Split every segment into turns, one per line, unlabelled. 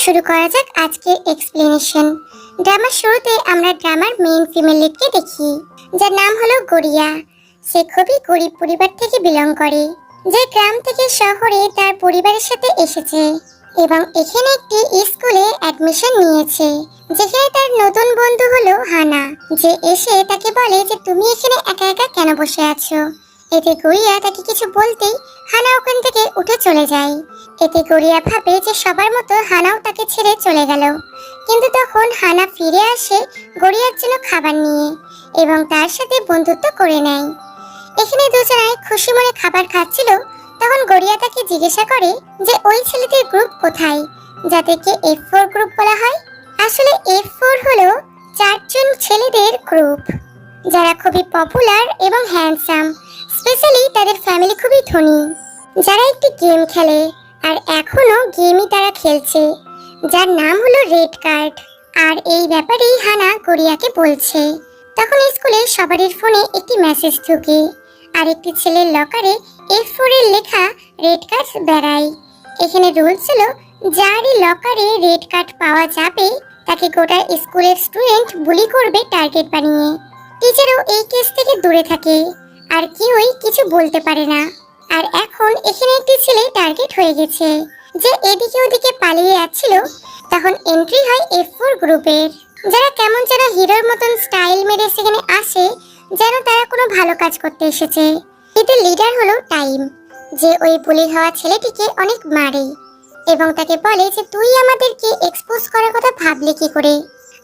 শুরু করা যাক আজকের এক্সপ্লেনেশন। ড্রামার শুরুতে আমরা ড্রামার মেইন ফিমেল লিডকে দেখি, যার নাম হলো গড়িয়া। সে খুবই গরিব পরিবার থেকে বিলং করে, যে গ্রাম থেকে শহরে তার পরিবারের সাথে এসেছে এবং এখানে একটি স্কুলে অ্যাডমিশন নিয়েছে, যেখানে তার নতুন বন্ধু হলো হানা, যে এসে তাকে বলে যে তুমি এখানে একা একা কেন বসে আছো। এতে গড়িয়া তাকে কিছু বলতেই হানা ওখান থেকে উঠে চলে যায়। এতে গড়িয়া ভাবে যে সবার মতো হানাও তাকে ছেড়ে চলে গেল, কিন্তু তখন হানা ফিরে আসে গড়িয়ার জন্য খাবার নিয়ে এবং তার সাথে বন্ধুত্ব করে নেয়। এখানে দুজনাই খুশি মনে খাবার খাচ্ছিল, তখন গড়িয়া তাকে জিজ্ঞাসা করে যে ওই ছেলেদের গ্রুপ কোথায়, যাদেরকে F4 গ্রুপ বলা হয়। আসলে F4 হলো 4 জন ছেলেদের গ্রুপ, যারা খুবই পপুলার এবং হ্যান্ডসাম। স্পেশালি তাদের ফ্যামিলি খুবই ধনী, যারা একটি গেম খেলে আর এখনো গেমই তারা খেলছে, যার নাম হলো রেড কার্ড। আর এই ব্যাপারেই হানা গড়িয়াকে বলছে। তখন স্কুলে সবারই ফোনে একটি মেসেজ ঢোকে, আর একটি ছেলের লকারে F4 এর লেখা রেড কার্ড বেড়ায়। এখানে রুল ছিল যারই লকারে রেড কার্ড পাওয়া যাবে তাকে গোটা স্কুলের স্টুডেন্ট বুলি করবে টার্গেট বানিয়ে। টিচারও এই কেস থেকে দূরে থাকে আর কেউই কিছু বলতে পারে না। আর এখন এখানে একটি ছেলে টার্গেট হয়ে গেছে, যে এদিকে ওদিকে পালিয়ে যাচ্ছিল। তখন এন্ট্রি হয় F4 গ্রুপের, যারা কেমন যেন হিরোর মতন স্টাইল মেরে সেখানে আসে, যেন তারা কোনো ভালো কাজ করতে এসেছে। এদের লিডার হলো টাইম, যে ওই বুলি হওয়া ছেলেটিকে অনেক মারে এবং তাকে বলে যে তুই আমাদেরকে এক্সপোজ করার কথা ভাবলি কি করে।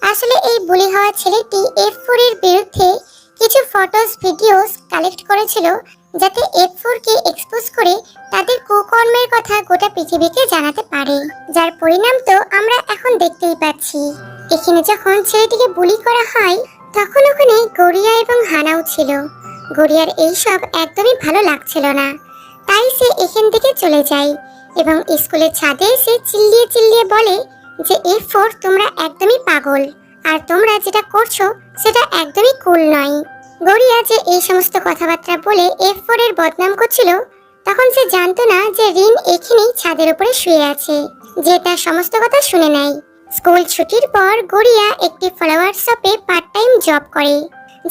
আসলে এই বুলি হওয়া ছেলেটি F4 এর বিরুদ্ধে কিছু ফটোস ভিডিওস কালেক্ট করেছিল, যাতে F4 কে এক্সপোজ করে তাদের কুকর্মের কথা গোটা পৃথিবীকে জানাতে পারে, যার পরিণাম তো আমরা এখন দেখতেই পাচ্ছি। এখানে যখন ছেলেটিকে বুলি করা হয় তখন ওখানে গড়িয়া এবং হানাও ছিল। গড়িয়ার এইসব একদমই ভালো লাগছিল না, তাই সে এখান থেকে চলে যায় এবং স্কুলের ছাদে এসে চিল্লিয়ে চিল্লিয়ে বলে যে F4 তোমরা একদমই পাগল, আর তোমরা যেটা করছো সেটা একদমই কুল নয়। গড়িয়া যে এই সমস্ত কথাবার্তা বলে F4 এর বদনাম করছিল, তখন সে জানতো না যে রিন এখানেই ছাদের উপরে শুয়ে আছে, যে তার সমস্ত কথা শুনে নেয়। স্কুল ছুটির পর গড়িয়া একটি ফ্লাওয়ার শপে পার্ট টাইম জব করে,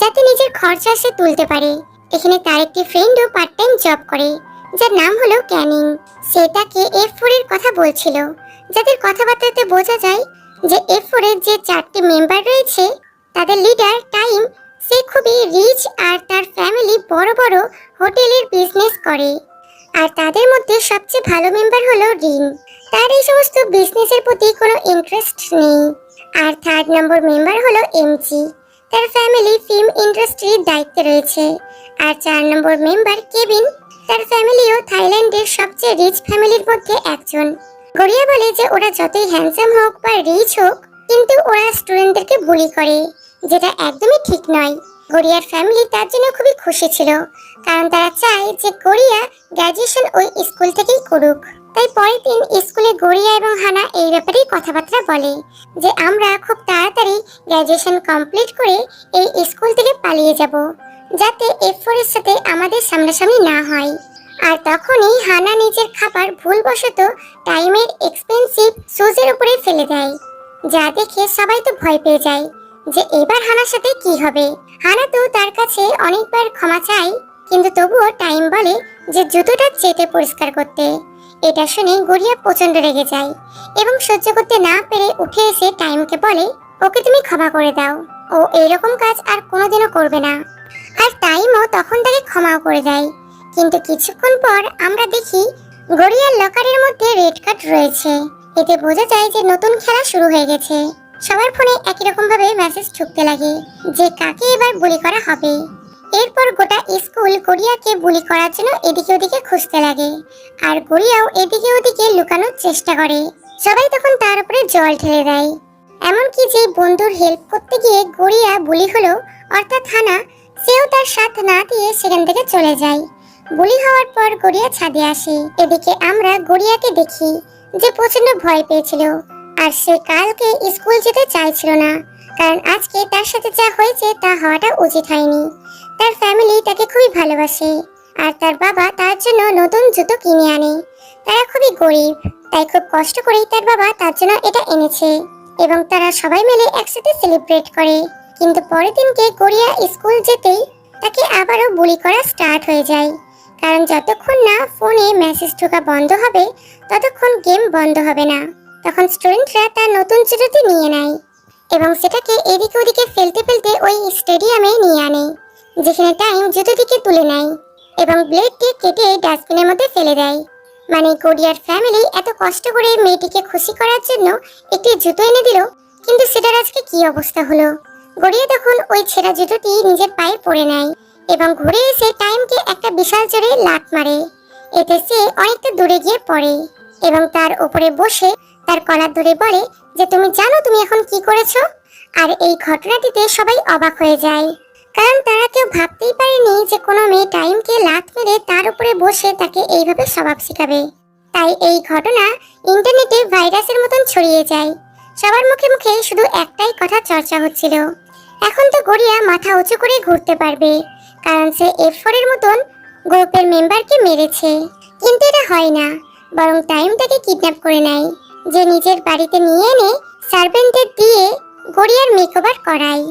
যাতে নিজের খরচা সে তুলতে পারে। এখানে তার একটি ফ্রেন্ডও পার্ট টাইম জব করে, যার নাম হলো ক্যানিং। সে তাকে F4 এর কথা বলছিল, যাদের কথাবার্তাতে বোঝা যায় যে F4 এর যে 4টি মেম্বার রয়েছে তাদের লিডার টাইম, সে খুবই রিচ আর তার ফ্যামিলি বড় বড় হোটেলের বিজনেস করে। আর তাদের মধ্যে সবচেয়ে ভালো মেম্বার হলো রিন, তার এই সমস্ত বিজনেসের প্রতি কোনো ইন্টারেস্ট নেই। আর 3rd নম্বর মেম্বার হলো এমজি, তার ফ্যামিলি ফিল্ম ইন্ডাস্ট্রির দায়িত্বে রয়েছে। আর 4 নম্বর মেম্বার কেবিন, তার ফ্যামিলিও থাইল্যান্ডের সবচেয়ে রিচ ফ্যামিলির মধ্যে একজন। গড়িয়া বলে যে ওরা যতই হ্যান্ডসাম হোক বা রিচ হোক, কিন্তু ওরা স্টুডেন্টদেরকে বুলি করে, যেটা একদমই ঠিক নয়। গড়িয়ার ফ্যামিলি তার জন্য খুবই খুশি ছিল, কারণ তারা চায় যে গড়িয়া গ্র্যাজুয়েশন ওই স্কুল থেকেই করুক। তাই পরের দিন স্কুলে গড়িয়া এবং হানা এই ব্যাপারেই কথাবার্তা বলে যে আমরা খুব তাড়াতাড়ি গ্র্যাজুয়েশন কমপ্লিট করে এই স্কুল থেকে পালিয়ে যাব, যাতে F4 এর সাথে আমাদের সামনাসামনি না হয়। আর তখনই হানা নিজের খাবার ভুলবশত টাইমের এক্সপেন্সিভ শুজের উপরে ফেলে দেয়, যা দেখে সবাই তো ভয় পেয়ে যায় যে এবার হানার সাথে কি হবে। হানা তো তার কাছে অনেকবার ক্ষমা চায়, কিন্তু তবুও টাইম বলে যে জুতোটা চেটে পরিষ্কার করতে। এটা শুনে গড়িয়া প্রচন্ড রেগে যায় এবং সহ্য করতে না পেরে উঠে এসে টাইমকে বলে ওকে তুমি ক্ষমা করে দাও, ও এইরকম কাজ আর কোনোদিনও করবে না। আর টাইমও তখন তাকে ক্ষমাও করে দেয়। কিন্তু কিছুক্ষণ পর আমরা দেখি গড়িয়ার লকারের মধ্যে রেড কার্ড রয়েছে। এতে বোঝা যায় যে নতুন খেলা শুরু হয়ে গেছে। সবার ফোনে একই রকম ভাবে মেসেজ ঢুকতে লাগে যে কাকে এবার বুলি করা হবে। এরপর গোটা স্কুল গড়িয়াকে বুলি করার জন্য এদিকে ওদিকে খুঁজতে লাগে, আর গড়িয়াও এদিকে ওদিকে লুকানোর চেষ্টা করে। সবাই তখন তার উপরে জল ঢেলে দেয়, এমনকি যে বন্ধুর হেল্প করতে গিয়ে গড়িয়া বুলি হলো, অর্থাৎ হানা, সেও তার সাথ না দিয়ে সেখান থেকে চলে যায়। বুলি হওয়ার পর গড়িয়া ছাদে আসে। এদিকে আমরা গড়িয়াকে দেখি যে প্রচন্ড ভয় পেয়েছিল, আর সে কালকে স্কুল যেতে চাইছিল না, কারণ আজকে তার সাথে যা হয়েছে তা হওয়াটা উচিত হয়নি। তার ফ্যামিলি তাকে খুবই ভালোবাসে, আর তার বাবা তার জন্য নতুন জুতো কিনে আনে। তারা খুবই গরিব, তাই খুব কষ্ট করেই তার বাবা তার জন্য এটা এনেছে এবং তারা সবাই মিলে একসাথে সেলিব্রেট করে। কিন্তু পরের দিনকে গড়িয়া স্কুল যেতেই তাকে আবারও বুলি করা স্টার্ট হয়ে যায়, কারণ যতক্ষণ না ফোনে মেসেজ ঢোকা বন্ধ হবে ততক্ষণ গেম বন্ধ হবে না। তখন স্টুডেন্টরা তার নতুন জুতোটি নিয়ে নেয় এবং সেটাকে এদিকে ওদিকে ফেলতে ফেলতে ওই স্টেডিয়ামে নিয়ে আনে, যেখানে টাইম জুতোটিকে তুলে নেয় এবং ব্লেডটি কেটে ডাস্টবিনের মধ্যে ফেলে দেয়। মানে গড়িয়ার ফ্যামিলি এত কষ্ট করে মেয়েটিকে খুশি করার জন্য একটি জুতো এনে দিল, কিন্তু সেটার আজকে কি অবস্থা হলো। গড়িয়া তখন ওই ছেঁড়া জুতোটি নিজের পায়ে পরে নেয় এবং ঘুরে এসে টাইমকে একটা বিশাল জোরে লাথ মারে। এতে সে অনেকটা দূরে গিয়ে পড়ে এবং তার উপরে বসে তার কলার ধরে বলে যে তুমি জানো তুমি এখন কি করেছো। আর এই ঘটনাটিতে সবাই অবাক হয়ে যায়, কারণ তারা কেউ ভাবতেই পারেনি যে কোনো মেয়ে টাইমকে লাথ মেরে তার উপরে বসে তাকে এইভাবে স্বভাব শেখাবে। তাই এই ঘটনা ইন্টারনেটে ভাইরাসের মতন ছড়িয়ে যায়। সবার মুখে মুখে শুধু একটাই কথা চর্চা হচ্ছিল, এখন তো গড়িয়া মাথা উঁচু করে ঘুরতে পারবে, কারণ সে F4 এর মতন গ্রুপের মেম্বারকে মেরেছে। কিন্তু এটা হয় না, বরং টাইম তাকে কিডন্যাপ করে নেয়, যে নিজের বাড়িতে নিয়ে এনে সার্ভেন্টদের দিয়ে গড়িয়ার মেকওভার করায়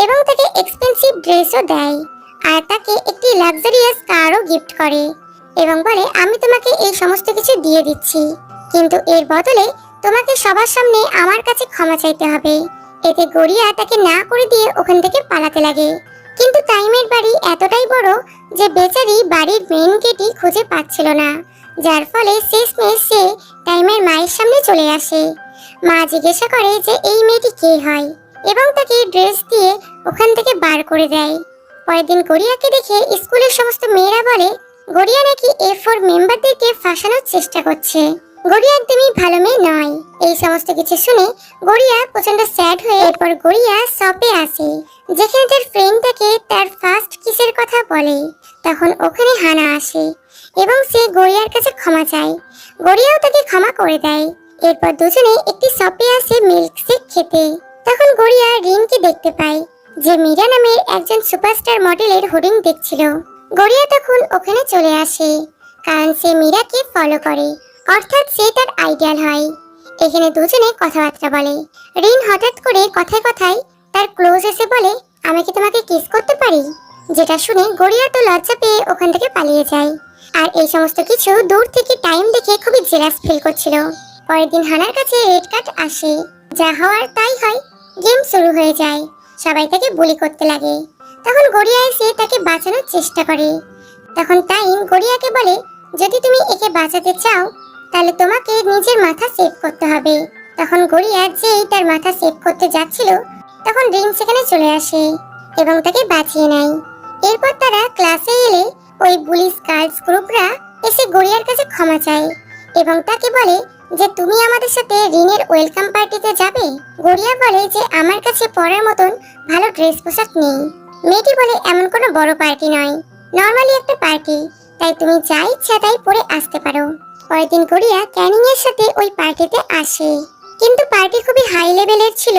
এবং তাকে এক্সপেন্সিভ ড্রেসও দেয় আর তাকে একটি লাক্সারিয়াস কারও গিফট করে এবং বলে আমি তোমাকে এই সমস্ত কিছু দিয়ে দিচ্ছি, কিন্তু এর বদলে তোমাকে সবার সামনে আমার কাছে ক্ষমা চাইতে হবে। এতে গড়িয়া তাকে না করে দিয়ে ওখান থেকে পালাতে লাগে। কিন্তু টাইমের বাড়ি এতটাই বড় যে বেচারি বাড়ির মেইন গেটই খুঁজে পাচ্ছিল না, যার ফলে শেষমেশ সে টাইমের মায়ের সামনে চলে আসে। মা জিজ্ঞাসা করে যে এই মেয়েটি কে হয় এবং তাকে ড্রেস দিয়ে ওখান থেকে বার করে দেয়। পরের দিন গড়িয়াকে দেখে স্কুলের সমস্ত মেয়েরা বলে গড়িয়া নাকি A4 মেম্বারদেরকে ফাঁসানোর চেষ্টা করছে। গড়িয়া একদমই ভালো মেয়ে নয়। এই সমস্ত কিছু শুনে গড়িয়া প্রচন্ড স্যাড হয়ে এরপর গড়িয়া শপে আসে, যেখানে তার ফ্রেন্ড তাকে তার ফার্স্ট কিসের কথা বলে। তখন ওখানে হানা আসে এবং সে গড়িয়ার কাছে ক্ষমা চায়। গড়িয়াও তাকে ক্ষমা করে দেয়। এরপর দুজনে একটি শপে আসে মিল্কশেক খেতে। তখন গড়িয়া রিনকে দেখতে পায়, যে মীরা নামের একজন সুপারস্টার মডেলের হোর্ডিং দেখছিল। গড়িয়া তখন ওখানে চলে আসে, কারণ সে মীরাকে ফলো করে, অর্থাৎ সে তার আইডিয়াল হয়। এখানে দুজনে কথাবার্তা বলে। রিন হঠাৎ করে কথায় কথায় তার ক্লোজ এসে বলে আমি কি তোমাকে কিস করতে পারি, যেটা শুনে গড়িয়া তো লজ্জা পেয়ে ওখান থেকে পালিয়ে যায়। আর এই সমস্ত কিছু দূর থেকে টাইম দেখে খুবই জেলাস ফিল করছিল। পরের দিন হানার কাছে রেড কার্ড আসে, যা হওয়ার তাই হয়। গেম শুরু হয়ে যায়, সবাই তাকে বুলি করতে লাগে। তখন গড়িয়া এসে তাকে বাঁচানোর চেষ্টা করে। তখন টাইম গড়িয়াকে বলে যদি তুমি একে বাঁচাতে চাও তাহলে তোমাকে নিজের মাথা সেভ করতে হবে। তখন গড়িয়া যেই তার মাথা সেভ করতে যাচ্ছিল তখন রিন সেখানে চলে আসে এবং তাকে বাঁচিয়ে নেয়। এরপর তারা ক্লাসে এলে ওই পুলিশ গার্লস গ্রুপরা এসে গড়িয়ার কাছে ক্ষমা চায় এবং তাকে বলে যে তুমি আমাদের সাথে রিনের ওয়েলকাম পার্টিতে যাবে। গড়িয়া বলে যে আমার কাছে পরার মতন ভালো ড্রেস পোশাক নেই। মেয়েটি বলে এমন কোনো বড় পার্টি নয়, নর্মালি একটা পার্টি, তাই তুমি যা ইচ্ছা তাই পরে আসতে পারো। পরের দিন গড়িয়া ক্যানিং এর সাথে ওই পার্টিতে আসে, কিন্তু পার্টি খুবই হাই লেভেলের ছিল,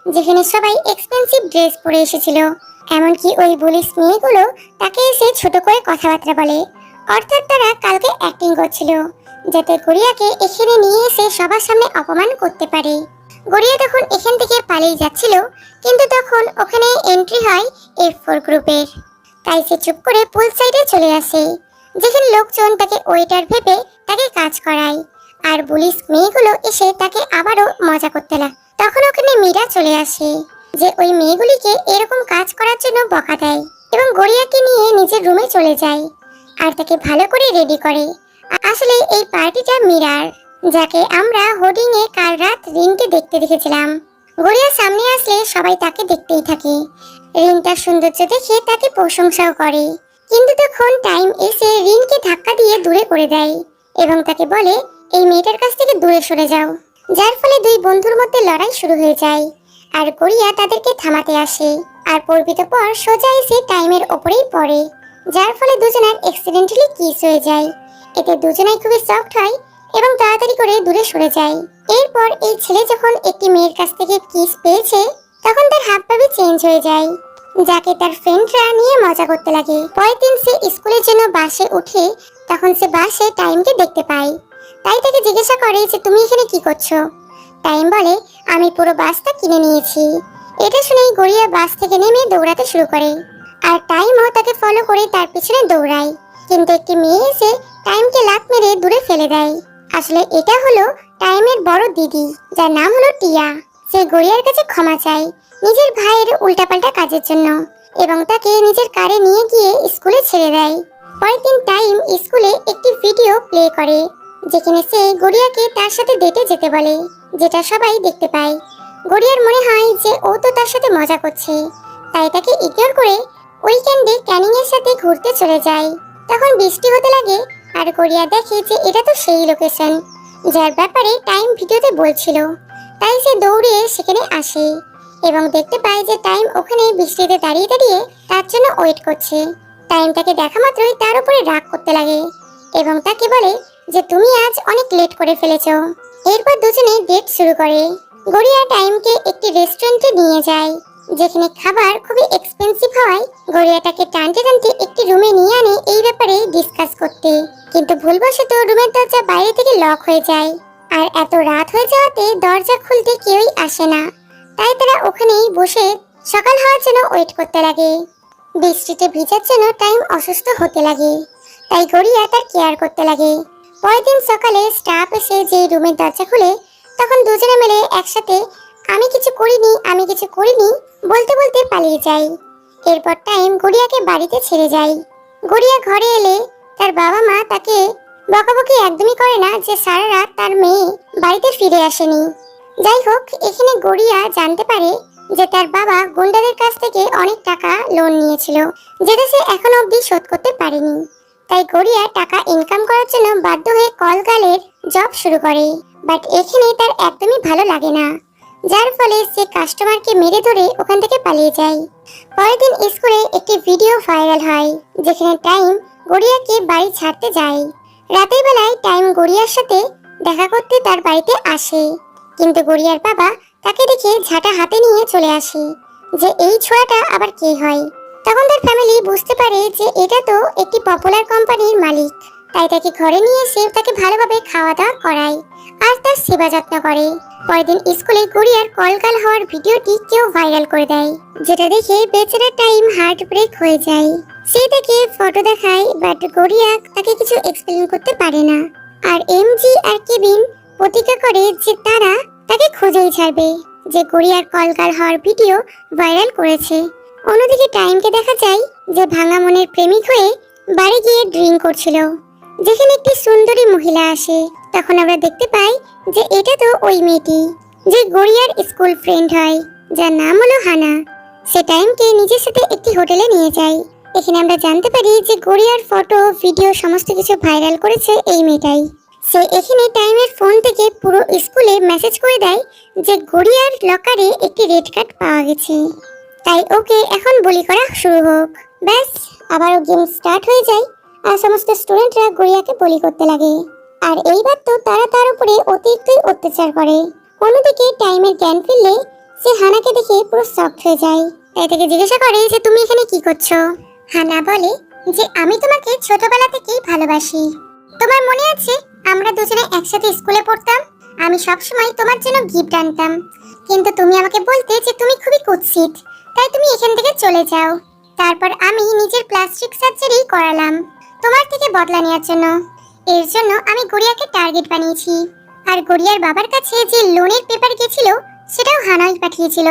যেখানে সবাই এক্সপেন্সিভ ড্রেস পরে এসেছিল। এমনকি ওই পুলিশ মেয়েগুলো তাকে এসে ছোট করে কথাবার্তা বলে, অর্থাৎ তারা কালকে অ্যাক্টিং করছিল যাতে গড়িয়াকে এখানে নিয়ে এসে সবার সামনে অপমান করতে পারে। গড়িয়া তখন এখান থেকে পালিয়ে যাচ্ছিল, কিন্তু তখন ওখানে এন্ট্রি হয় F4 গ্রুপের। তাই সে চুপ করে পুল সাইডে চলে আসে, যেখানে লোকজন তাকে ওয়েটার ভেবে তাকে কাজ করায় আর পুলিশ মেয়েগুলো এসে তাকে আবারও মজা করতে লাগে। তখন ওখানে মীরা চলে আসে, যে ওই মেয়েগুলিকে এরকম কাজ করার জন্য বকা দেয় এবং গড়িয়াকে নিয়ে নিজের রুমে চলে যায় আর তাকে ভালো করে রেডি করে। আসলে এই পার্টিটা মীরার, যাকে আমরা হোর্ডিং এ কাল রাত রিনকে দেখতে দেখেছিলাম। গড়িয়ার সামনে আসলে সবাই তাকে দেখতেই থাকে। রিন তার সৌন্দর্য দেখে তাকে প্রশংসাও করে, কিন্তু তখন টাইম এসে রিনকে ধাক্কা দিয়ে দূরে করে দেয় এবং তাকে বলে এই মেয়েটার কাছ থেকে দূরে সরে যাও, যার ফলে দুই বন্ধুর মধ্যে লড়াই শুরু হয়ে যায়। আর গড়িয়া তাদেরকে থামাতে আসে আর পর সোজা এসে টাইমের ওপরেই পড়ে, যার ফলে দুজনের অ্যাক্সিডেন্টালি কিস হয়ে যায়। এতে দুজনাই খুবই সফট হয় এবং তাড়াতাড়ি করে দূরে সরে যায়। এরপর এই ছেলে যখন একটি মেয়ের কাছ থেকে কিস পেয়েছে তখন তার হাত পা চেঞ্জ হয়ে যায়, যাকে তার ফ্রেন্ডরা নিয়ে মজা করতে লাগে। পরের দিন সে স্কুলের জন্য বাসে উঠে, তখন সে বাসে টাইমকে দেখতে পায়। তাই তাকে জিজ্ঞাসা করে যে তুমি এখানে কি করছো। টাইম বলে আমি পুরো বাসটা কিনে নিয়েছি। এটা শুনেই গড়িয়া বাস থেকে নেমে দৌড়াতে শুরু করে আর টাইমও তাকে ফলো করে তার পিছনে দৌড়ায়। কিন্তু একটি মেয়ে এসে টাইমকে লাফ মেরে দূরে ফেলে দেয়। আসলে এটা হলো টাইমের বড় দিদি, যার নাম হলো টিয়া। সে গড়িয়ার কাছে ক্ষমা চায় নিজের ভাইয়ের উল্টাপাল্টা কাজের জন্য এবং তাকে নিজের কারে নিয়ে গিয়ে স্কুলে ছেড়ে দেয়। পরের দিন টাইম স্কুলে একটি ভিডিও প্লে করে যেখানে সে গড়িয়াকে তার সাথে ডেটে যেতে বলে, যেটা সবাই দেখতে পায়। গড়িয়ার মনে হয় যে ও তো তার সাথে মজা করছে, তাই তাকে ইগনোর করে উইকেন্ডে ক্যানিং এর সাথে ঘুরতে চলে যায়। তখন বৃষ্টি হতে লাগে আর গড়িয়া দেখে যে এটা তো সেই লোকেশন যার ব্যাপারে টাইম ভিডিওতে বলছিল। তাই সে দৌড়ে সেখানে আসে এবং দেখতে পায় যে টাইম ওখানে বৃষ্টিতে দাঁড়িয়ে দাঁড়িয়ে তার জন্য ওয়েট করছে। টাইম তাকে দেখা মাত্রই তার উপরে রাগ করতে লাগে এবং তাকে বলে যে তুমি আজ অনেক লেট করে ফেলেছো। এরপর দুজনে ডেট শুরু করে। গড়িয়া টাইমকে একটি রেস্টুরেন্টে নিয়ে যায় যেখানে খাবার খুবই এক্সপেন্সিভ হওয়ায় গড়িয়াটাকে টানতে টানতে একটি রুমে নিয়ে আনে এই ব্যাপারে ডিসকাস করতে। কিন্তু ভুলবশত রুমের দরজা বাইরে থেকে লক হয়ে যায় আর এত রাত হয়ে যাওয়াতে দরজা খুলতে কেউই আসে না। তাই তারা ওখানেই বসে সকাল হওয়ার জন্য ওয়েট করতে লাগে। বৃষ্টিতে ভিজার জন্য টাইম অসুস্থ হতে লাগে, তাই গড়িয়া তার কেয়ার করতে লাগে। পরের দিন সকালে স্টাফ এসে যে রুমের দরজা খুলে তখন দুজনে মিলে একসাথে আমি কিছু করিনি বলতে বলতে পালিয়ে যায়। এরপর টাইম গড়িয়াকে বাড়িতে ছেড়ে যায়। গড়িয়া ঘরে এলে তার বাবা মা তাকে বকাবকি একদমই করে না যে সারা রাত তার মেয়ে বাড়িতে ফিরে আসেনি। যাই হোক, এখানে গড়িয়া জানতে পারে যে তার বাবা গুন্ডাদের কাছ থেকে অনেক টাকা লোন নিয়েছিল যেটা সে এখনো অবধি শোধ করতে পারেনি। তাই গড়িয়া টাকা ইনকাম করার জন্য বাধ্য হয়ে কলগালের জব শুরু করে। বাট এখানে তার একদমই ভালো লাগে না, যার ফলে সে কাস্টমারকে মেরে ধরে ওখান থেকে পালিয়ে যায়। পরের দিন স্কুলে একটি ভিডিও ভাইরাল হয় যেখানে টাইম গড়িয়াকে বাড়ি ছাড়তে যায়। রাতের বেলায় টাইম গড়িয়ার সাথে দেখা করতে তার বাড়িতে আসে, কিন্তু গড়িয়ার বাবা তাকে দেখে ঝাঁটা হাতে নিয়ে চলে আসে যে এই ছোঁড়াটা আবার কে হয়। তখন তার ফ্যামিলি বুঝতে পারে যে এটা তো একটি পপুলার কোম্পানির মালিক, তাই তাকে ঘরে নিয়ে এসে তাকে ভালোভাবে খাওয়া দাওয়া করায় আর তার সেবা যত্ন করে। পরের দিন স্কুলে গড়িয়ার কলকাল হওয়ার ভিডিওটি কেউ ভাইরাল করে দেয়, যেটা দেখে বেচারা টাইম হার্ট ব্রেক হয়ে যায়। সে তাকে ফটো দেখায়, বাট গড়িয়া তাকে কিছু এক্সপ্লেন করতে পারে না। আর এমজি আর কেবিন প্রতিজ্ঞা করে যে তারা তাকে খুঁজেই ছাড়বে যে গড়িয়ার কলকাল হওয়ার ভিডিও ভাইরাল করেছে। অন্যদিকে টাইমকে দেখা যায় যে ভাঙা মনের প্রেমিক হয়ে বাড়ি গিয়ে ড্রিঙ্ক করছিল। যেখানে একটি সুন্দরী মহিলা আসে তখন আমরা দেখতে পাই যে এটা তো ওই মেয়েটি যে গড়িয়ার স্কুল ফ্রেন্ড হয়, যার নাম হলো হানা। সে টাইমকে নিজের সাথে একটি হোটেলে নিয়ে যায়। এখানে আমরা জানতে পারি যে গড়িয়ার ফটো ভিডিও সমস্ত কিছু ভাইরাল করেছে এই মেয়েটাই। সে এখানে টাইমের ফোন থেকে পুরো স্কুলে মেসেজ করে দেয় যে গড়িয়ার লকারে একটি রেড কার্ড পাওয়া গেছে, তাই ওকে এখন বলি করা শুরু হোক। ব্যাস, আবারও গেম স্টার্ট হয়ে যায় আর সমস্ত স্টুডেন্টরা গড়িয়াকে বলি করতে লাগে। আর এইবার তো তারা তার উপরে অতিরিক্তই অত্যাচার করে। অন্যদিকে টাইমের জ্ঞান ফিরলে সে হানাকে দেখে পুরো শকড হয়ে যায়। তাই তাকে জিজ্ঞাসা করে যে তুমি এখানে কি করছো। হানা বলে যে আমি তোমাকে ছোটবেলা থেকেই ভালোবাসি। তোমার মনে আছে আমরা দুজনে একসাথে স্কুলে পড়তাম? আমি সবসময় তোমার জন্য গিফট আনতাম, কিন্তু তুমি আমাকে বলতে যে তুমি খুবই কুৎসিত, তাই তুমি এখান থেকে চলে যাও। তারপর আমি নিজের প্লাস্টিক সার্জারি করালাম তোমার থেকে বদলা নেওয়ার জন্য। এর জন্য আমি গড়িয়াকে টার্গেট বানিয়েছি। আর গড়িয়ার বাবার কাছে যে লোনের পেপার গেছিল সেটাও হানাই পাঠিয়েছিল,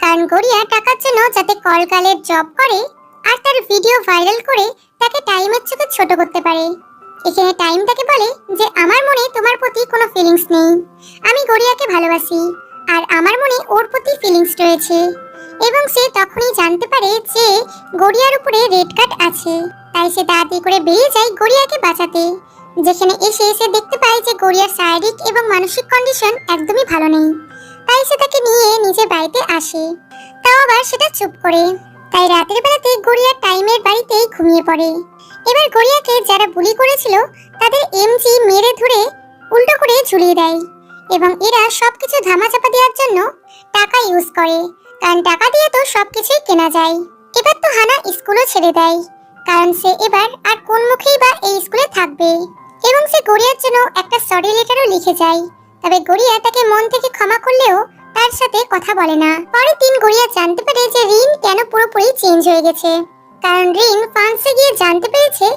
কারণ গড়িয়া টাকার জন্য যাতে কলকালের জব করে আর তার ভিডিও ভাইরাল করে তাকে টাইমের চোখে ছোট করতে পারে। এখানে টাইম তাকে বলে যে আমার মনে তোমার প্রতি কোনো ফিলিংস নেই, আমি গড়িয়াকে ভালোবাসি আর আমার মনে ওর প্রতি ফিলিংস রয়েছে। এবং সে তখনই জানতে পারে যে গড়িয়ার উপরে রেড কার্ড আছে, তাই সে তাড়াতাড়ি করে বেরিয়ে যায় গড়িয়াকে বাঁচাতে। যেখানে এসে সে দেখতে পায় যে গড়িয়ার শারীরিক এবং মানসিক কন্ডিশন একদমই ভালো নেই, তাই সে তাকে নিয়ে নিজের বাড়িতে আসে, তাও আবার সেটা চুপ করে। তাই রাতের বেলাতে গড়িয়া টাইমের বাড়িতেই ঘুমিয়ে পড়ে। এবার গড়িয়াকে যারা বুলি করেছিল তাদের এমজি মেরে ধরে উল্টো করে ঝুলিয়ে দেয় এবং এরা সবকিছু ধামাচাপা দেওয়ার জন্য টাকা ইউজ করে, কারণ টাকা দিয়ে তো সবকিছুই কেনা যায়। এবার তো হানা স্কুলও ছেড়ে দেয়, কারণ সে এবার আর কোন মুখেই বা এই স্কুলে থাকবে। এবং সে গড়িয়ার জন্য একটা সরি লেটারও লিখে যায়। তবে গড়িয়া তাকে মন থেকে ক্ষমা করলেও তার সাথে কথা বলে না। পরের দিন গড়িয়া জানতে পারে যে রিন কেন পুরোপুরি চেঞ্জ হয়ে গেছে। কারণ রিন ফ্রান্সে গিয়ে জানতে পেরেছে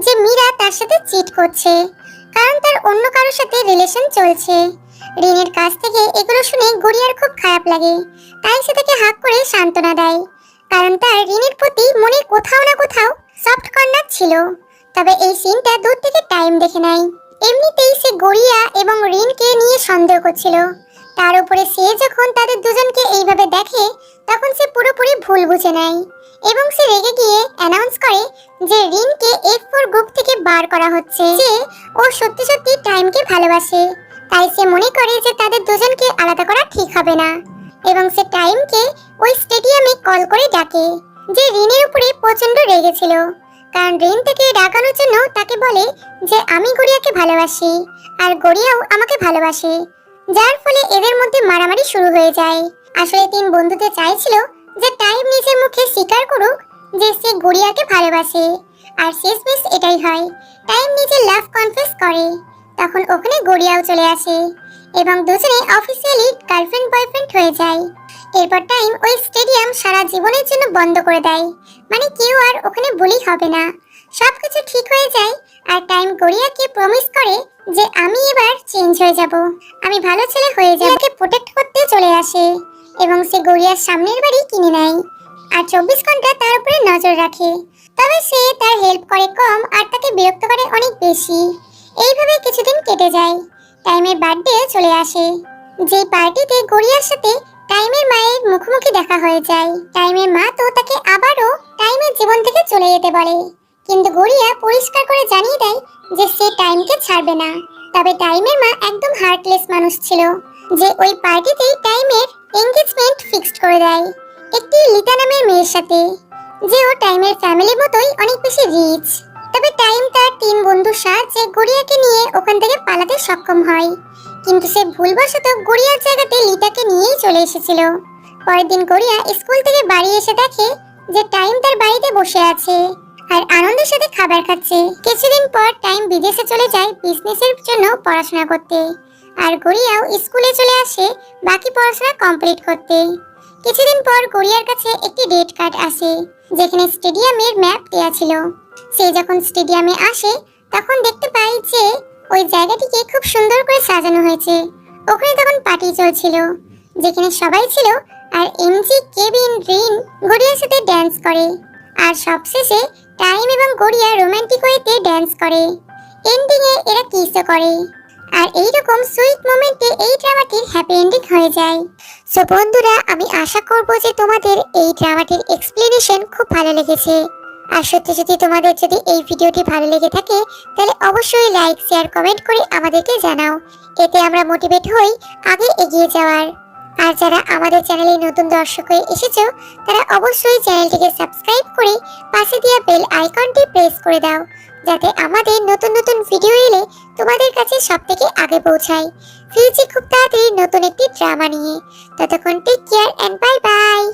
যে মীরা তার সাথে চিট করছে, কারণ তার অন্য কারোর সাথে রিলেশন চলছে। রিনের কাছ থেকে এগুলো শুনে গড়িয়ার খুব খারাপ লাগে, তাই সে তাকে হাত করে সান্ত্বনা দেয়, কারণ তার রিনের প্রতি মনে কোথাও না কোথাও সফট কর্নার ছিল। তবে এই সিনটা দূর থেকে টাইম দেখে নেয়। এমনিতেই সে গড়িয়া এবং রিনকে নিয়ে সন্দেহ করছিল, তার উপরে সে যখন তাদের দুজনকে এইভাবে দেখে তখন সে পুরোপুরি ভুল বুঝে নেয় এবং সে রেগে গিয়ে অ্যানাউন্স করে যে রিনকে F4 গ্রুপ থেকে বার করা হচ্ছে, যে ও সত্যি সত্যি টাইমকে ভালোবাসে। তাই সে মনে করে যে তাদের দুজনকে আলাদা করা ঠিক হবে না এবং সে টাইমকে ওই স্টেডিয়ামে কল করে ডাকে, যে রিনের উপরে প্রচন্ড রেগেছিল, কারণ রিন তাকে ডাকানোর জন্য তাকে বলে যে আমি গড়িয়াকে ভালোবাসি আর গড়িয়াও আমাকে ভালোবাসে, যার ফলে এদের মধ্যে মারামারি শুরু হয়ে যায়। আসলে তিন বন্ধুতে চাইছিল যে টাইম নিজের মুখে স্বীকার করুক যে সে গড়িয়াকে ভালোবাসে, আর শেষমেশ এটাই হয়। টাইম নিজের লাভ কনফেস করে, তখন ওখানে গড়িয়াও চলে আসে এবং দুজনে অফিসিয়ালি গার্লফ্রেন্ড বয়ফ্রেন্ড হয়ে যায়। এরপর টাইম ওই স্টেডিয়াম সারা জীবনের জন্য বন্ধ করে দেয়, মানে কেউ আর ওখানে বুলি হবে না। সবকিছু ঠিক হয়ে যায় আর টাইম গড়িয়াকে প্রমিস করে যে আমি এবার চেঞ্জ হয়ে যাব, আমি ভালো ছেলে হয়ে যাব। ওকে প্রোটেক্ট করতে চলে আসে এবং সে গড়িয়ার সামনের বাড়ি কিনে নেয় আর 24 ঘন্টা তার উপরে নজর রাখে। তবে সে তার হেল্প করে কম আর তাকে বিরক্ত করে অনেক বেশি। এইভাবে কিছুদিন কেটে যায়। টাইমের বার্থডে চলে আসে, যে পার্টিতে গড়িয়ার সাথে টাইমের মায়ের মুখোমুখি দেখা হয়ে যায়। টাইমের মা তো তাকে আবারও টাইমের জীবন থেকে চলে যেতে বলে, কিন্তু গড়িয়া পরিষ্কার করে জানিয়ে দেয় যে সে টাইমকে ছাড়বে না। তবে টাইমের মা একদম হার্টলেস মানুষ ছিল, যে ওই পার্টিতেই টাইমের এনগেজমেন্ট ফিক্সড করে দেয় একটি লিতা নামের মেয়ের সাথে, যে ও টাইমের ফ্যামিলির মতোই অনেক বেশি রিচ। তবে টাইম তার তিন বন্ধুর সাহায্যে গড়িয়াকে নিয়ে ওখান থেকে পালাতে সক্ষম হয়, কিন্তু সে ভুলবশত গড়িয়ার জায়গাতে লিতাকে নিয়েই চলে এসেছিল। পরের দিন গড়িয়া স্কুল থেকে বাড়ি এসে দেখে যে টাইম তার বাড়িতে বসে আছে আর আনন্দের সাথে খাবার খাচ্ছে। কিছুদিন পর টাইম বিদেশে চলে যায় বিজনেসের জন্য পড়াশোনা করতে, আর গড়িয়াও স্কুলে চলে আসে বাকি পড়াশোনা কমপ্লিট করতে। কিছুদিন পর গড়িয়ার কাছে একটি ডেট কার্ড আসে, যেখানে স্টেডিয়ামের ম্যাপ দেওয়া ছিল। সে যখন স্টেডিয়ামে আসে তখন দেখতে পায় যে ওই জায়গাটিকে খুব সুন্দর করে সাজানো হয়েছে। ওখানে তখন পার্টি চলছিল, যেখানে সবাই ছিল, আর এমজি, কেবিন, রিন গড়িয়ার সাথে ড্যান্স করে, আর সবশেষে টাইম এবং গড়িয়া রোমান্টিক ওয়েতে ড্যান্স করে। এন্ডিং এ এরা কিসও করে, আর এইরকম সুইট মোমেন্টে এই ড্রামাটির হ্যাপি এন্ডিং হয়ে যায়। সো বন্ধুরা, আমি আশা করব যে তোমাদের এই ড্রামাটির এক্সপ্লেনেশন খুব ভালো লেগেছে। আর সত্যি যদি তোমাদের যদি এই ভিডিওটি ভালো লেগে থাকে তাহলে অবশ্যই লাইক, শেয়ার, কমেন্ট করে আমাদেরকে জানাও, এতে আমরা মোটিভেট হই আগে এগিয়ে যাওয়ার। আর যারা আমাদের চ্যানেলে নতুন দর্শক হয়ে এসেছো তারা অবশ্যই চ্যানেলটিকে সাবস্ক্রাইব করে পাশে দেওয়া বেল আইকনটি প্রেস করে দাও, যাতে আমাদের নতুন নতুন ভিডিও এলে তোমাদের কাছে সবথেকে আগে পৌঁছায়। ফিরছি খুব তাড়াতাড়ি নতুন একটি ড্রামা নিয়ে। ততক্ষণ take care and bye by.